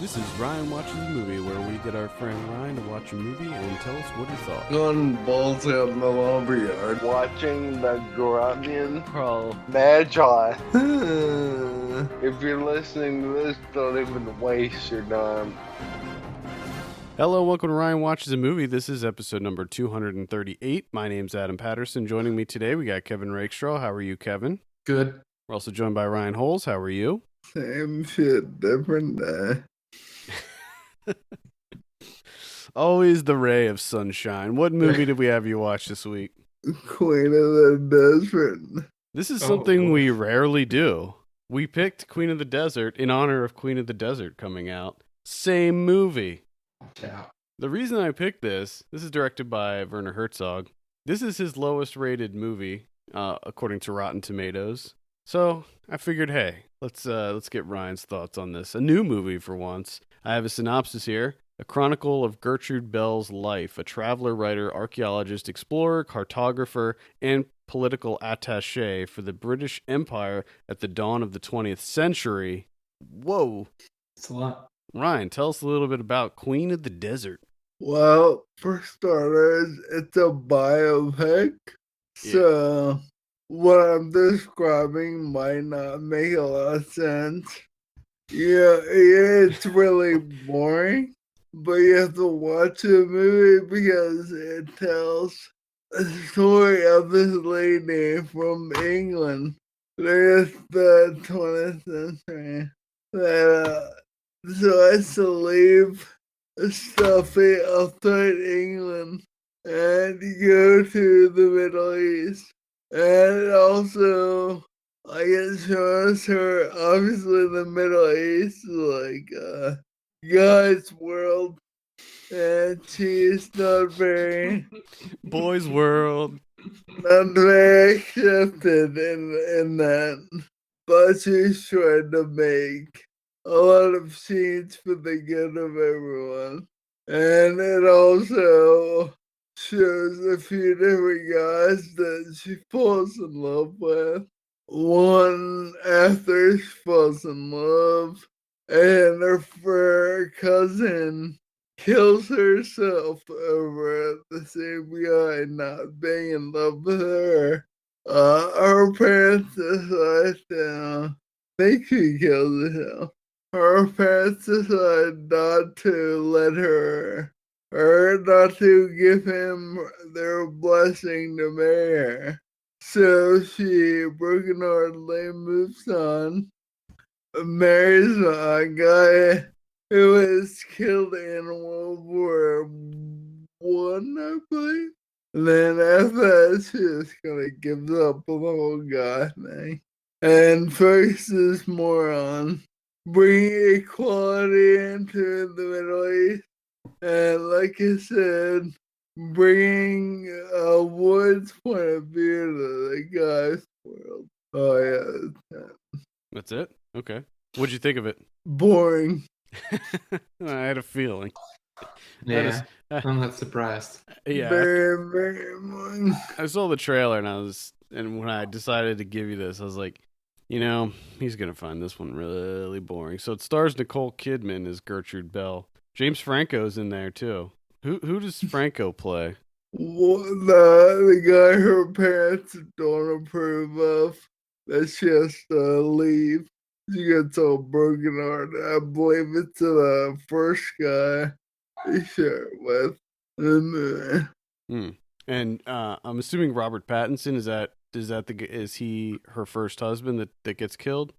This is Ryan Watches a Movie, where we get our friend Ryan to watch a movie and tell us what he thought. Going balls out in the lumberyard. Watching the Grunion Pro Magi. Hello, If you're listening to this, don't even waste your time. Hello, welcome to Ryan Watches a Movie. This is episode number 238. My name's Adam Patterson. Joining me today, we got Kevin Rakestraw. How are you, Kevin? Good. We're also joined by Ryan Holes. How are you? same shit, different day. Always the ray of sunshine. What movie did we have you watch this week? Queen of the Desert. This is something we rarely do. We picked Queen of the Desert in honor of Queen of the Desert coming out. Same movie. Yeah. The reason I picked this is directed by Werner Herzog. This is his lowest rated movie, according to Rotten Tomatoes. So I figured, hey, let's get Ryan's thoughts on this. A new movie for once. I have a synopsis here. A chronicle of Gertrude Bell's life, a traveler, writer, archaeologist, explorer, cartographer, and political attaché for the British Empire at the dawn of the 20th century. Whoa. It's a lot. Ryan, tell us a little bit about Queen of the Desert. Well, for starters, it's a biopic. So, what I'm describing might not make a lot of sense. Yeah, it's really boring. But you have to watch the movie because it tells a story of this lady from England during the 20th century that decides to leave a stuffy outside England and go to the Middle East. And it also, it shows her, obviously the Middle East is like, God's world, and she's not very Boys World. not very accepted in that, but she's trying to make a lot of scenes for the good of everyone, and it also shows a few different guys that she falls in love with. One after she falls in love, and her cousin kills herself over the same guy not being in love with her. Her parents decide to think she killed herself. Her parents decide not to let her not to give him their blessing to marry her. So she brokenheartedly moves on. Marries a guy who was killed in World War One, I believe. And then after that, she just kind of gives up on the whole guy thing and focuses more on bringing equality into the Middle East. And like I said, bringing a woman's point of view to the guy's world. Oh, yeah. That's it? Okay. What'd you think of it? Boring. I had a feeling. Yeah. I'm not surprised. Yeah. Very, very boring. I saw the trailer and when I decided to give you this, I was like, he's going to find this one really boring. So it stars Nicole Kidman as Gertrude Bell. James Franco's in there too. Who does Franco play? The guy her parents don't approve of, that she has to leave. She gets all broken hearted. I believe it's the first guy they share it with. And I'm assuming Robert Pattinson is he her first husband that gets killed?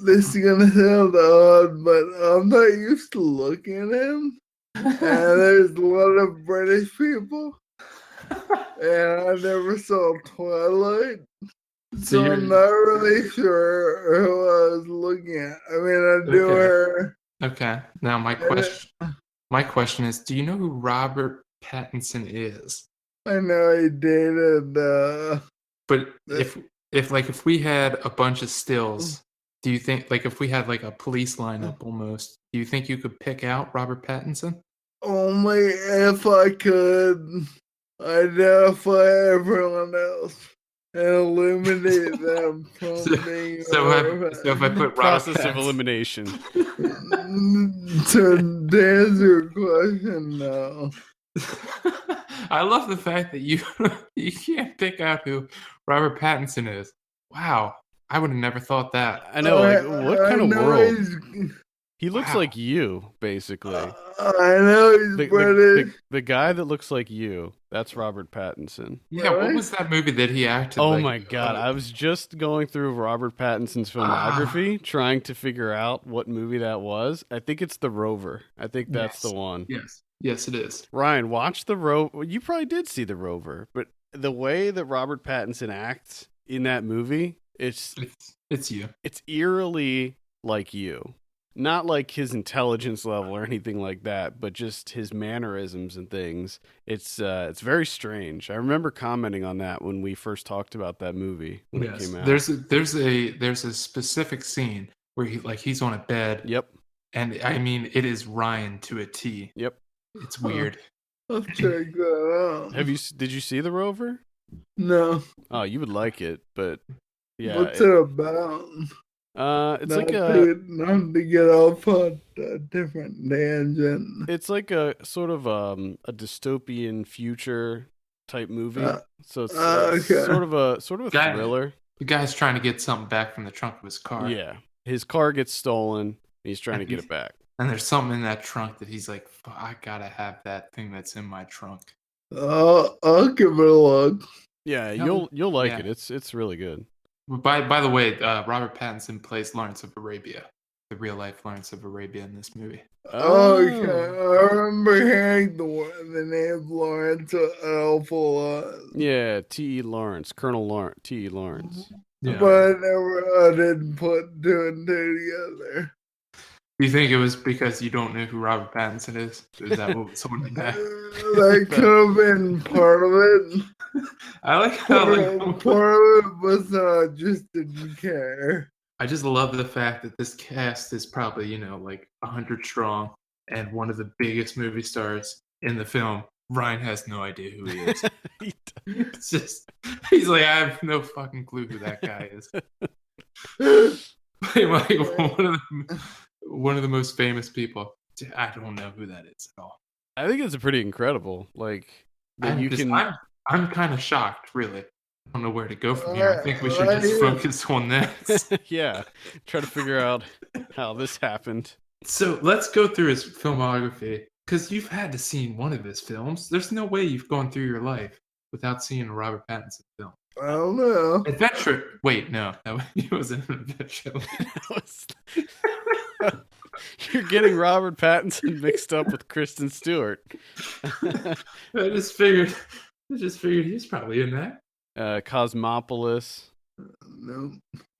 This is gonna sound odd, but I'm not used to looking at him. And there's a lot of British people. And I never saw Twilight. So I'm not really sure who I was looking at. I mean, I knew her. Okay. Now my question is, do you know who Robert Pattinson is? I know he dated. But if we had a bunch of stills, do you think, like, if we had like a police lineup almost, do you think you could pick out Robert Pattinson? Only if I could identify everyone else. and eliminate them from being So if I put Robert Process of Pattinson, elimination. To answer your question, no. I love the fact that you can't pick out who Robert Pattinson is. Wow, I would have never thought that. I know, like, what kind of know world? he's- He looks Wow. like you, basically. I know he's British. The guy that looks like you, that's Robert Pattinson. Yeah, what Really? was that movie that he acted? Oh like, my god, I was just going through Robert Pattinson's filmography, trying to figure out what movie that was. I think it's The Rover. I think that's the one. Yes, it is. Ryan, watch The Rover. You probably did see The Rover, but the way that Robert Pattinson acts in that movie, it's you. It's eerily like you. Not like his intelligence level or anything like that, but just his mannerisms and things. It's very strange. I remember commenting on that when we first talked about that movie when it came out. There's a specific scene where he's on a bed. Yep. And I mean, it is Ryan to a T. Yep. It's weird. I'll check that out. Did you see The Rover? No. Oh, you would like it, but yeah. What's it about? It's not like not to get off on a different tangent. It's like a sort of a dystopian future type movie. So it's okay. sort of a thriller. The guy's trying to get something back from the trunk of his car. Yeah, his car gets stolen. And he's trying to get it back. And there's something in that trunk that he's like, I gotta have that thing that's in my trunk. I'll give it a look. Yeah, you'll like it. It's really good. By the way, Robert Pattinson plays Lawrence of Arabia, the real life Lawrence of Arabia in this movie. Okay, I remember hearing the name Lawrence an awful lot. Yeah, T.E. Lawrence, Colonel Lawrence, T.E. Lawrence. Yeah. But I didn't put two and two together. Do you think it was because you don't know who Robert Pattinson is? Is that what was holding you back? That could have been part of it. I like how part of it was just didn't care. I just love the fact that this cast is probably, like 100 strong, and one of the biggest movie stars in the film. Ryan has no idea who he is. It's just, he's like, I have no fucking clue who that guy is. One of the most famous people. I don't know who that is at all. I think it's pretty incredible. Like that I'm kind of shocked, really. I don't know where to go from here. I think we should just focus on this. Yeah, try to figure out how this happened. So let's go through his filmography, because you've had to see one of his films. There's no way you've gone through your life without seeing a Robert Pattinson film. I don't know. Adventure. Wait, no, he wasn't an adventure. You're getting Robert Pattinson mixed up with Kristen Stewart. I just figured he's probably in that. Cosmopolis. No.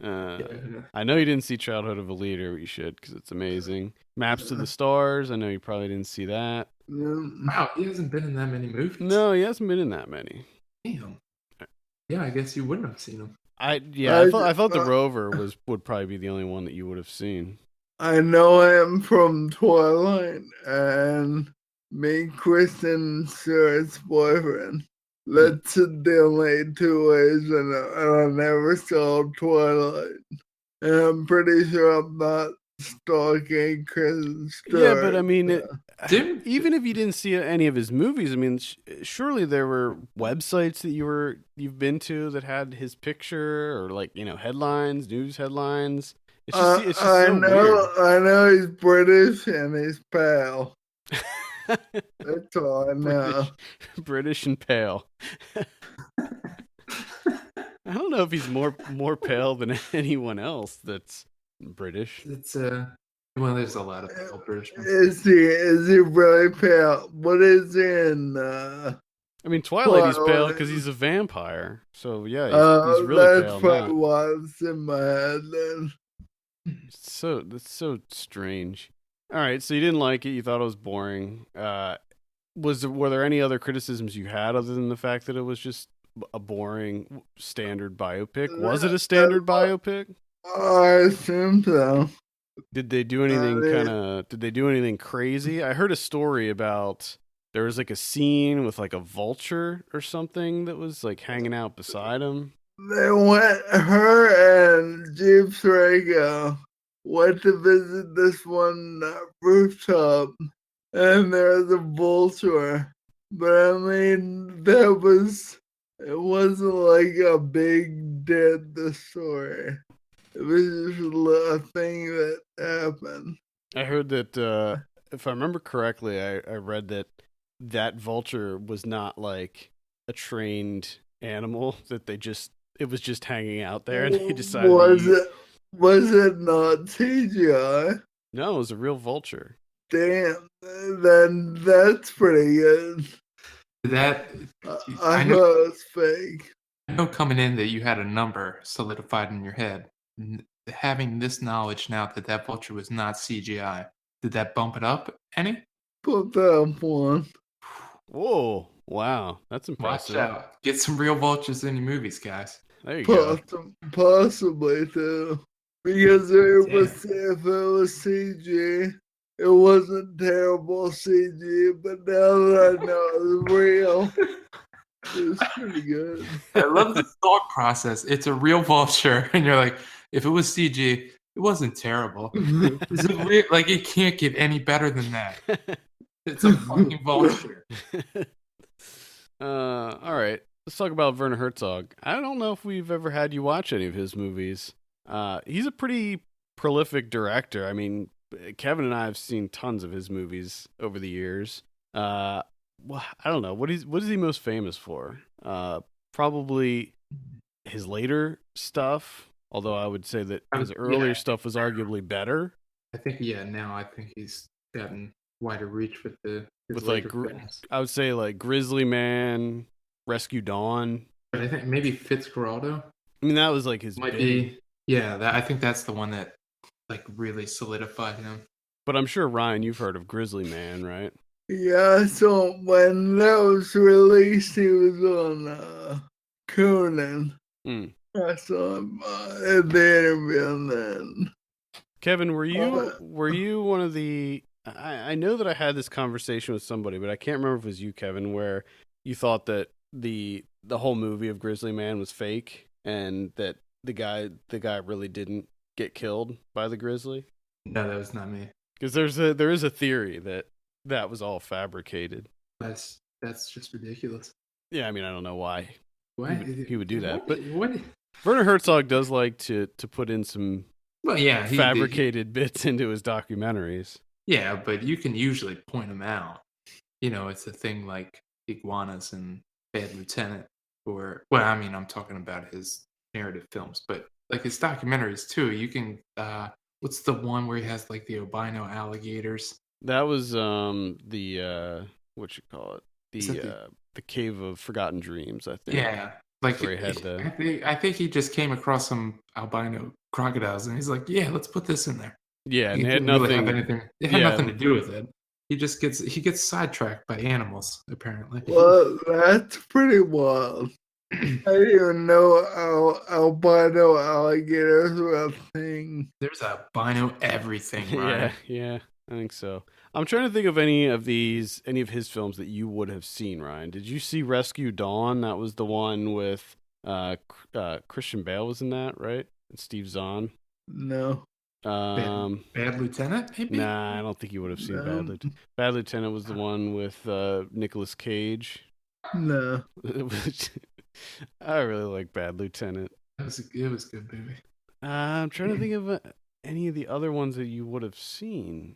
I know you didn't see Childhood of a Leader, but you should, because it's amazing. Maps to the Stars. I know you probably didn't see that. No. Wow, he hasn't been in that many movies. No, he hasn't been in that many. Damn. Yeah, I guess you wouldn't have seen him. I thought The Rover would probably be the only one that you would have seen. I know him from Twilight and me, Kristen Stewart's boyfriend. That's the only two ways, and I never saw Twilight. And I'm pretty sure I'm not stalking Kristen Stewart. Yeah, but I mean, even if you didn't see any of his movies, I mean, surely there were websites that you've been to that had his picture, or like headlines, news headlines. It's just so weird. I know he's British and he's pale. That's all I know. British and pale. I don't know if he's more pale than anyone else that's British. It's well, there's a lot of pale British people. Is he really pale? What is in I mean, Twilight he's pale because he's a vampire. So yeah, he's really pale. That's probably what's in my head then. That's so strange. All right, so you didn't like it. You thought it was boring. Were there any other criticisms you had other than the fact that it was just a boring standard biopic? Was it a standard biopic? I assume so. Did they do anything Did they do anything crazy? I heard a story about there was like a scene with like a vulture or something that was like hanging out beside him. they went, her and James Franco went to visit this one rooftop, and there was a vulture. But I mean, it wasn't like a big dead the story. It was just a thing that happened. I heard that, if I remember correctly, I read that that vulture was not like a trained animal, that it was just hanging out there and they decided to Was eat. was it not CGI? No, it was a real vulture. Damn, then that's pretty good. That I I thought know, it was fake. I know coming in that you had a number solidified in your head. Having this knowledge now that that vulture was not CGI, did that bump it up any? Put that one. Whoa. Wow. That's Watch impressive. out. Get some real vultures in your movies, guys. There you go. Possibly too. Because if it was CG, it wasn't terrible CG, but now that I know it's real, it's pretty good. I love the thought process. It's a real vulture, and you're like, if it was CG, it wasn't terrible. Is it real? Like, it can't get any better than that. It's a fucking vulture. All right. Let's talk about Werner Herzog. I don't know if we've ever had you watch any of his movies. He's a pretty prolific director. I mean, Kevin and I have seen tons of his movies over the years. Well, I don't know. What is he most famous for? Probably his later stuff, although I would say that his earlier stuff was arguably better. I think, now I think he's gotten wider reach with his With later like, films. I would say like Grizzly Man, Rescue Dawn. But I think maybe Fitzcarraldo I mean, that was like his might big. be. I think that's the one that like really solidified him. But I'm sure, Ryan, you've heard of Grizzly Man, right? Yeah, so when that was released, he was on Conan. I saw him at the interview and then. Kevin, were you one of the? I know that I had this conversation with somebody, but I can't remember if it was you, Kevin, where you thought that the whole movie of Grizzly Man was fake, and that the guy really didn't get killed by the grizzly. No, that was not me. Because there is a theory that was all fabricated. That's just ridiculous. Yeah, I mean, I don't know why Why he would do that, but what? Werner Herzog does like to put in some fabricated bits into his documentaries. Yeah, but you can usually point them out. It's a thing like iguanas and Bad Lieutenant, I'm talking about his narrative films, but like his documentaries too. You can. What's the one where he has like the albino alligators? That was the what you call it, the Cave of Forgotten Dreams, I think. Yeah, like where he had I think he just came across some albino crocodiles, and he's like, "Yeah, let's put this in there." Yeah, and it had didn't nothing. Really have anything. It had nothing to do with it. He gets sidetracked by animals, apparently. Well, that's pretty wild. I didn't even know albino alligators were a thing. There's albino everything, right? Yeah, I think so. I'm trying to think of any of his films that you would have seen, Ryan. Did you see Rescue Dawn? That was the one with Christian Bale was in that, right? And Steve Zahn. No. Bad Lieutenant, maybe? Nah, I don't think you would have seen Bad Lieutenant. Bad Lieutenant was the one with Nicolas Cage. No. I really like Bad Lieutenant. It was a good movie. I'm trying to think of any of the other ones that you would have seen.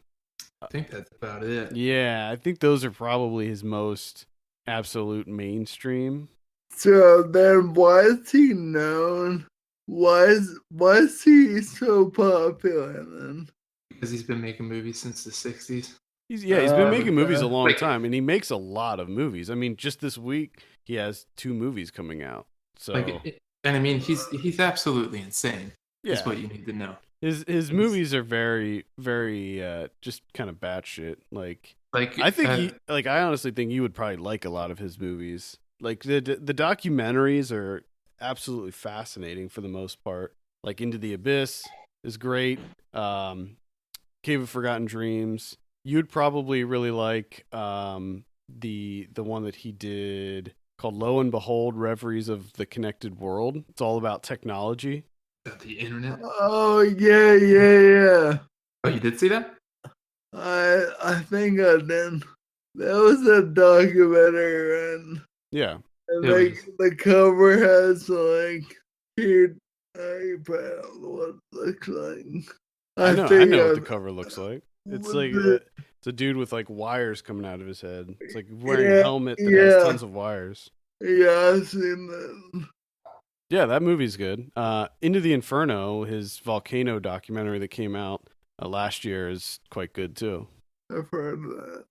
I think that's about it. Yeah, I think those are probably his most absolute mainstream. So then why is he known? Why is he so popular then? Because he's been making movies since the 60s. He's been making movies a long time, and he makes a lot of movies. I mean, just this week he has 2 movies coming out. So, and I mean, he's absolutely insane. Yeah, that's what you need to know. His movies are very, very just kind of batshit. Like I think I honestly think you would probably like a lot of his movies. Like the documentaries are absolutely fascinating for the most part. Like Into the Abyss is great. Cave of Forgotten Dreams. You'd probably really like the one that he did called Lo and Behold, Reveries of the Connected World. It's all about technology. The internet. Oh yeah. Oh, you did see that? I think I did. That was a documentary, and Yeah. the cover has like cute iPad. What it looks like. I know what the cover looks like. It's like it's a dude with like wires coming out of his head. It's like wearing a helmet that has tons of wires. Yeah, I've seen that. Yeah, that movie's good. Into the Inferno, his volcano documentary that came out last year, is quite good too. I've heard of that.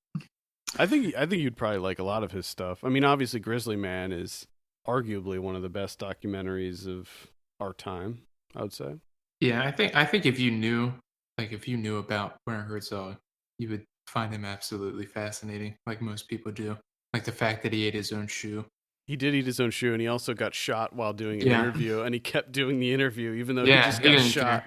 I think you'd probably like a lot of his stuff. I mean, obviously, Grizzly Man is arguably one of the best documentaries of our time, I would say. Yeah, I think if you knew about Werner Herzog, you would find him absolutely fascinating, like most people do. Like the fact that he ate his own shoe. He did eat his own shoe, and he also got shot while doing an interview, and he kept doing the interview even though he just got shot,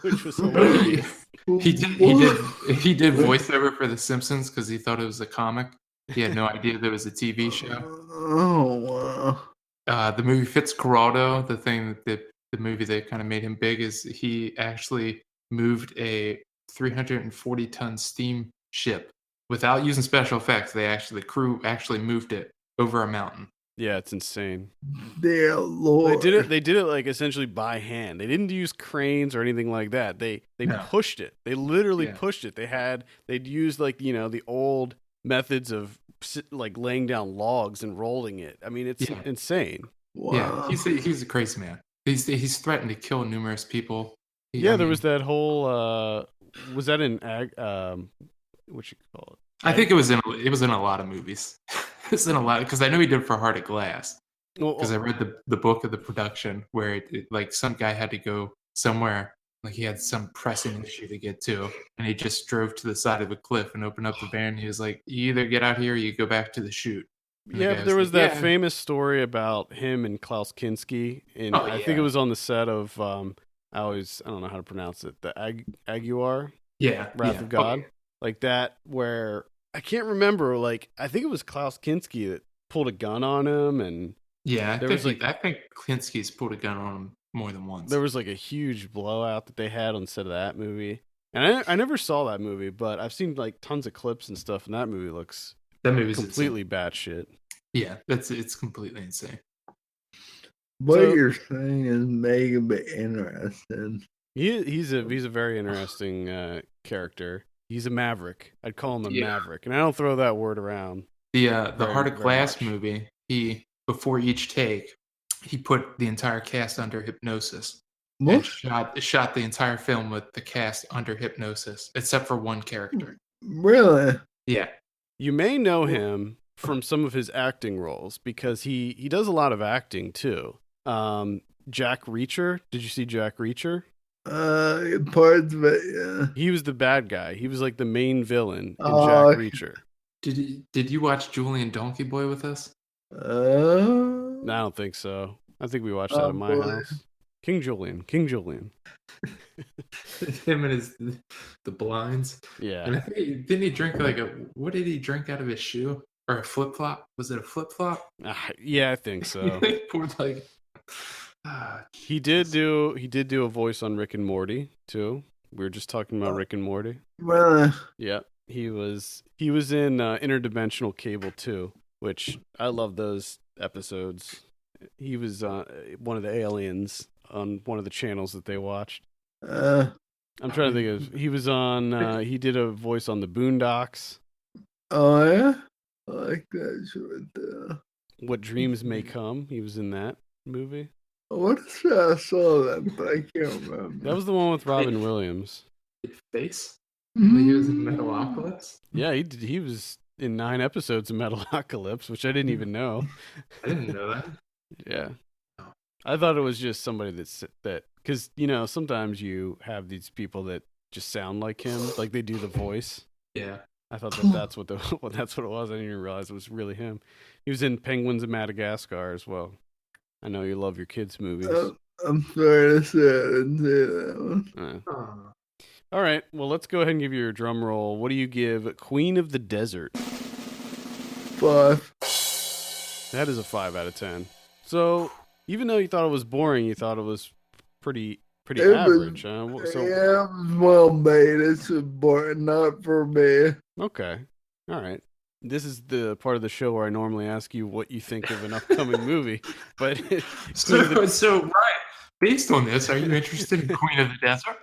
which was hilarious. He did voiceover for The Simpsons because he thought it was a comic. He had no idea there was a TV show. Oh wow! The movie Fitzcarraldo, the movie that kind of made him big, is he actually moved a 340-ton steamship without using special effects. The crew actually moved it over a mountain. Yeah, it's insane. Dear Lord. They did it like essentially by hand. They didn't use cranes or anything like that. They pushed it. They literally pushed it. They'd use like, the old methods of like laying down logs and rolling it. I mean, it's insane. Wow. Yeah, he's a crazy man. He's threatened to kill numerous people. There was that whole was that in what you call it? I think it was in a lot of movies. It's in a lot because I know he did For Heart of Glass. Because I read the book of the production where it, like some guy had to go somewhere, like he had some pressing issue to get to, and he just drove to the side of a cliff and opened up the van. And he was like, "You either get out here or you go back to the shoot." And but there was that famous story about him and Klaus Kinski, and I think it was on the set of I don't know how to pronounce it, the Aguirre, Wrath of God, like that, where I can't remember, like I think it was Klaus Kinski that pulled a gun on him, and I think Kinski's pulled a gun on him more than once. There was like a huge blowout that they had on set of that movie, and I never saw that movie, but I've seen like tons of clips and stuff, and that movie's completely batshit. Yeah, it's completely insane. What you're saying is making me interested. He's a very interesting character. He's a maverick. I'd call him a maverick, and I don't throw that word around. The Heart of Glass movie, before each take, he put the entire cast under hypnosis. What? And shot the entire film with the cast under hypnosis, except for one character. Really? Yeah. You may know him from some of his acting roles because he does a lot of acting too. Jack Reacher. Did you see Jack Reacher? Parts of it, yeah. He was the bad guy. He was like the main villain in Jack Reacher. Did you watch Julian Donkey Boy with us? No, I don't think so. I think we watched that at my house. King Julian. Him and the blinds. Yeah. And I think didn't he drink what did he drink out of his shoe? Or a flip flop? Was it a flip flop? Yeah, I think so. He did do a voice on Rick and Morty too. We were just talking about Rick and Morty. Really? Yeah. He was in Interdimensional Cable 2, which I love those episodes. He was one of the aliens on one of the channels that they watched. I'm trying to think of. He was on. He did a voice on the Boondocks. Oh yeah, I like that short. What Dreams May Come. He was in that movie. What is that? I saw that, but I can't remember. That was the one with Robin Williams. Face. He was in Metalocalypse. Yeah, he was in 9 episodes of Metalocalypse, which I didn't even know. I didn't know that. Yeah. I thought it was just somebody that because sometimes you have these people that just sound like him, like they do the voice. Yeah. I thought that's what it was. I didn't even realize it was really him. He was in Penguins of Madagascar as well. I know you love your kids' movies. I'm sorry to say I didn't say that one. All right, well, let's go ahead and give you your drum roll. What do you give Queen of the Desert? 5. That is a 5 out of 10. So even though you thought it was boring, you thought it was pretty It was- average. So Yeah, it was well made. It's important, not for me. okay, all right. This is the part of the show where I normally ask you what you think of an upcoming movie, but So Ryan, based on this, are you interested in Queen of the Desert?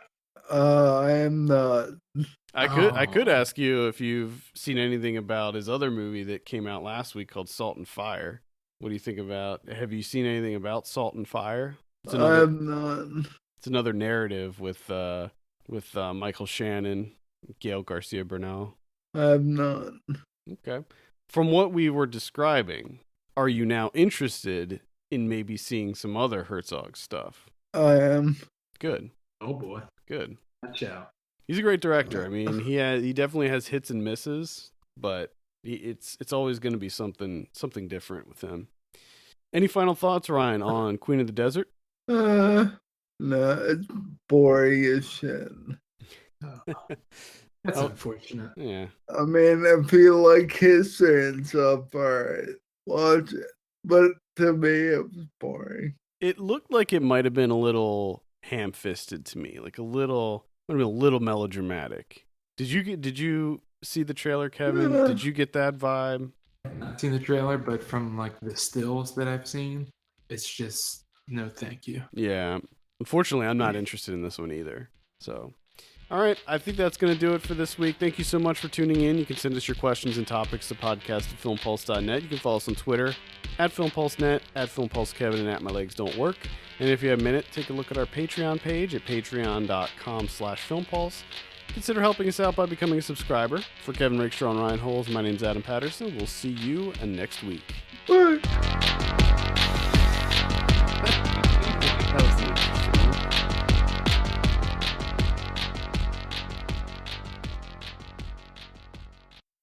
I am not. I could ask you if you've seen anything about his other movie that came out last week called Salt and Fire. What do you think about? Have you seen anything about Salt and Fire? I am not. It's another narrative with Michael Shannon, Gail Garcia Bernal. I am not. Okay. From what we were describing, are you now interested in maybe seeing some other Herzog stuff? I am. Good. Oh boy, Good. watch out. He's a great director. I mean, he definitely has hits and misses, but it's always going to be something different with him. Any final thoughts, Ryan, on Queen of the Desert? No, it's boring as shit. That's Oh. unfortunate. Yeah. I mean, if you like history and stuff, alright, watch it. But to me, it was boring. It looked like it might have been a little ham-fisted to me, like a little melodramatic. Did you see the trailer, Kevin? Yeah. Did you get that vibe? I've not seen the trailer, but from like the stills that I've seen, it's just no thank you. Yeah. Unfortunately, I'm not interested in this one either. So, all right. I think that's going to do it for this week. Thank you so much for tuning in. You can send us your questions and topics to podcast@filmpulse.net. You can follow us on Twitter @FilmPulseNet, @FilmPulseKevin, and @MyLegsDon'tWork. And if you have a minute, take a look at our Patreon page at patreon.com/FilmPulse. Consider helping us out by becoming a subscriber. For Kevin Rakestraw and Ryan Holes, my name's Adam Patterson. We'll see you next week. Bye.